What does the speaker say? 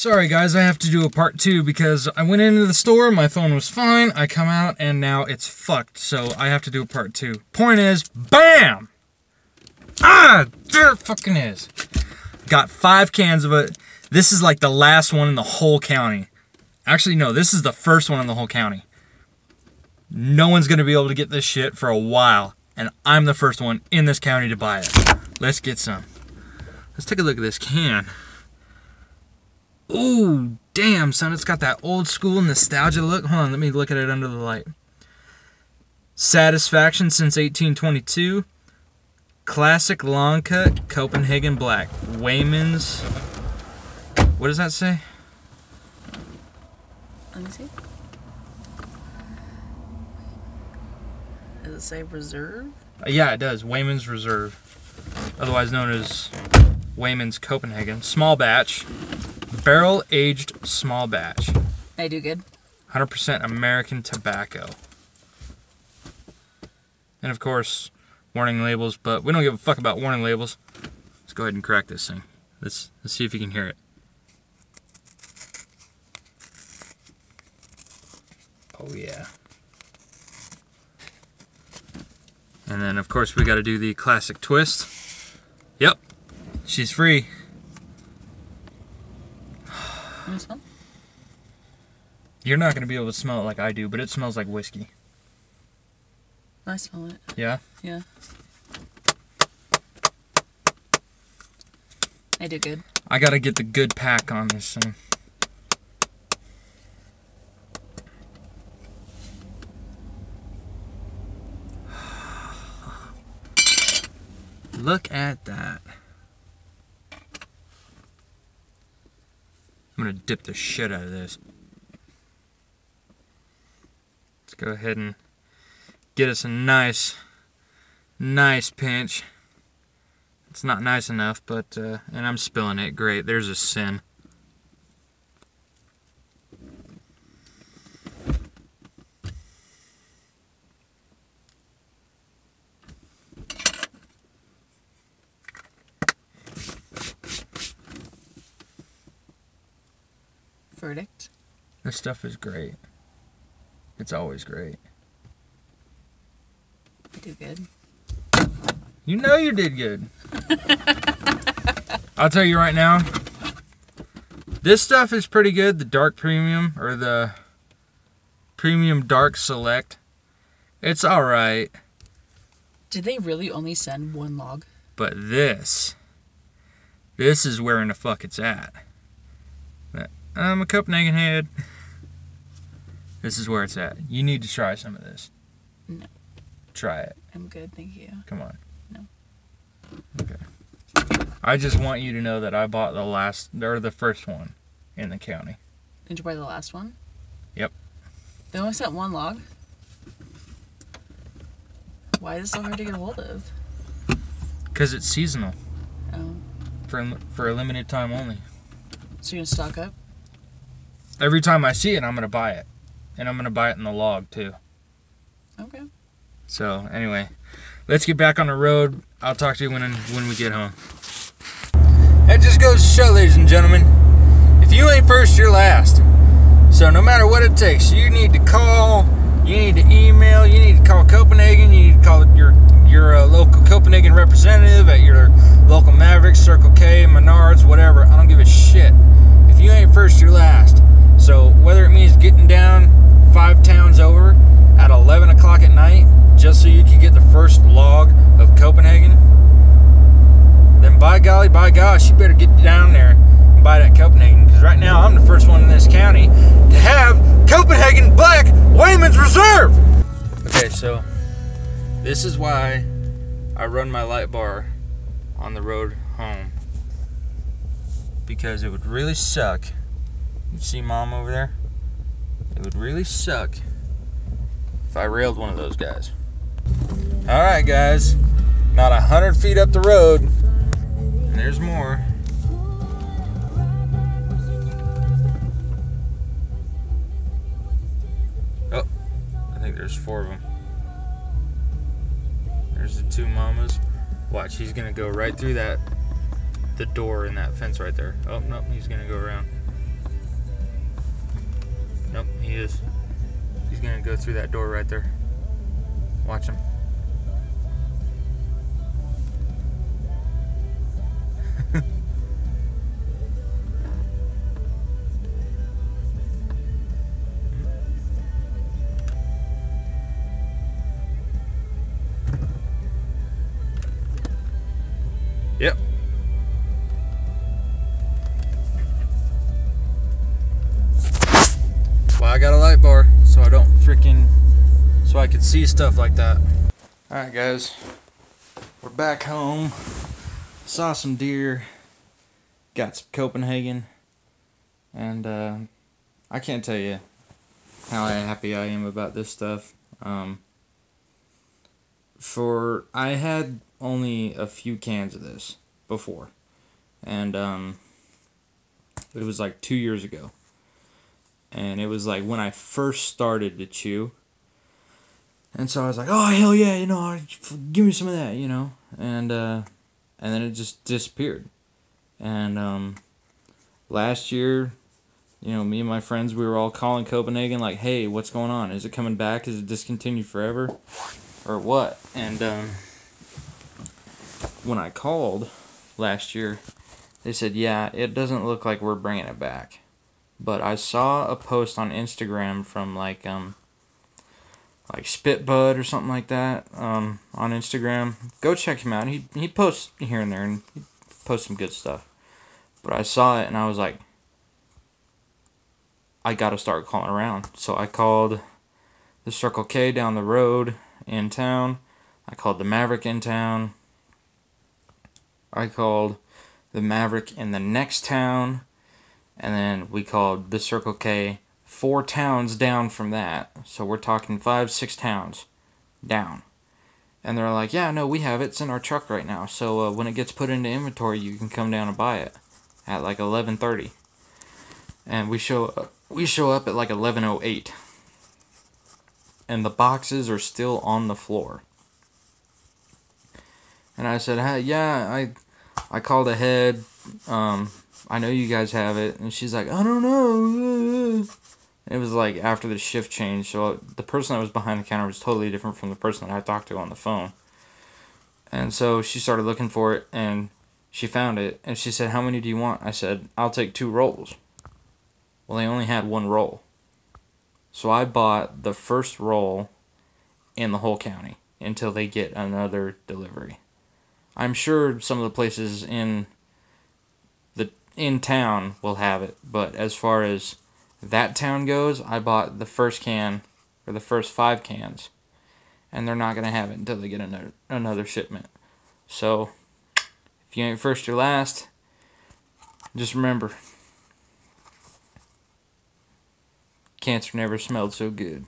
Sorry guys, I have to do a part 2 because I went into the store, my phone was fine, I come out and now it's fucked, so I have to do a part 2. Point is, BAM! Ah, there it fucking is. Got 5 cans of it. This is like the last one in the whole county. Actually, no, this is the first one in the whole county. No one's gonna be able to get this shit for a while, and I'm the first one in this county to buy it. Let's get some. Let's take a look at this can. Ooh, damn, son, it's got that old school nostalgia look. Hold on, let me look at it under the light. Satisfaction since 1822. Classic long cut, Copenhagen black. Wayman's. What does that say? Let me see. Does it say reserve? Yeah, it does. Wayman's Reserve. Otherwise known as Wayman's Copenhagen. Small batch. Barrel aged small batch. I do good. 100% American tobacco. And of course, warning labels, but we don't give a fuck about warning labels. Let's go ahead and crack this thing. Let's see if you can hear it. Oh yeah. And then of course we got to do the classic twist. Yep. She's free. Can you smell? You're not going to be able to smell it like I do, but it smells like whiskey. I smell it. Yeah? Yeah. I do good. I got to get the good pack on this thing. Look at that. I'm gonna dip the shit out of this. Let's go ahead and get us a nice pinch. It's not nice enough, but, and I'm spilling it. Great, there's a sin. Verdict. This stuff is great. It's always great. I do good. You know you did good. I'll tell you right now, this stuff is pretty good. The dark premium, or the premium dark select, it's alright. Did they really only send 1 log? But this is where in the fuck it's at. I'm a Copenhagen head. This is where it's at. You need to try some of this. No. Try it. I'm good, thank you. Come on. No. Okay. I just want you to know that I bought the first one in the county. Did you buy the last one? Yep. They only sent 1 log? Why is it so hard to get a hold of? Because it's seasonal. Oh. For a limited time only. So you're gonna stock up? Every time I see it, I'm going to buy it. And I'm going to buy it in the log, too. Okay. So, anyway. Let's get back on the road. I'll talk to you when we get home. That just goes to show, ladies and gentlemen, if you ain't first, you're last. So, no matter what it takes, you need to call, you need to email, you need to call Copenhagen, you need to call your local Copenhagen representative at your local Mavericks, Circle K, Menards, whatever. I don't give a shit. If you ain't first, you're last. So whether it means getting down 5 towns over at 11 o'clock at night just so you can get the first log of Copenhagen, then by golly, by gosh, you better get down there and buy that Copenhagen, because right now I'm the first one in this county to have Copenhagen Black Wayman's Reserve. Okay, so this is why I run my light bar on the road home, because it would really suck. You see Mom over there? It would really suck if I railed one of those guys. Alright guys, not 100 feet up the road, and there's more. Oh, I think there's 4 of them. There's the 2 mamas. Watch, he's gonna go right through the door in that fence right there. Oh, no, he's gonna go around. gonna go through that door right there. Watch him. Yep. Well, I got a light bar, so I don't so I could see stuff like that. Alright guys, we're back home. Saw some deer, got some Copenhagen, and I can't tell you how happy I am about this stuff. I had only a few cans of this before, and it was like 2 years ago, and it was like when I first started to chew, and so I was like, oh hell yeah, you know, give me some of that, you know, and then it just disappeared. And last year, you know, me and my friends, we were all calling Copenhagen like, hey, what's going on? Is it coming back? Is it discontinued forever? Or what? And when I called last year, they said, yeah, it doesn't look like we're bringing it back. But I saw a post on Instagram from like Spitbud or something like that, on Instagram. Go check him out. He posts here and there, and he posts some good stuff. But I saw it, and I was like, I gotta start calling around. So I called the Circle K down the road in town. I called the Maverick in town. I called the Maverick in the next town. And then we called the Circle K 4 towns down from that. So we're talking 5, 6 towns down. And they're like, yeah, no, we have it. It's in our truck right now. So when it gets put into inventory, you can come down and buy it at like 11:30. And we show up at like 11:08. And the boxes are still on the floor. And I said, hey, yeah, I called ahead. I know you guys have it. And she's like, I don't know. It was like after the shift change, so the person that was behind the counter was totally different from the person that I talked to on the phone. And so she started looking for it, and she found it, and she said, how many do you want? I said, I'll take 2 rolls. Well, they only had 1 roll. So I bought the first roll in the whole county until they get another delivery. I'm sure some of the places in town will have it, but as far as that town goes, I bought the first can, or the first 5 cans, and they're not going to have it until they get another shipment. So, if you ain't first, you're last. Just remember, cancer never smelled so good.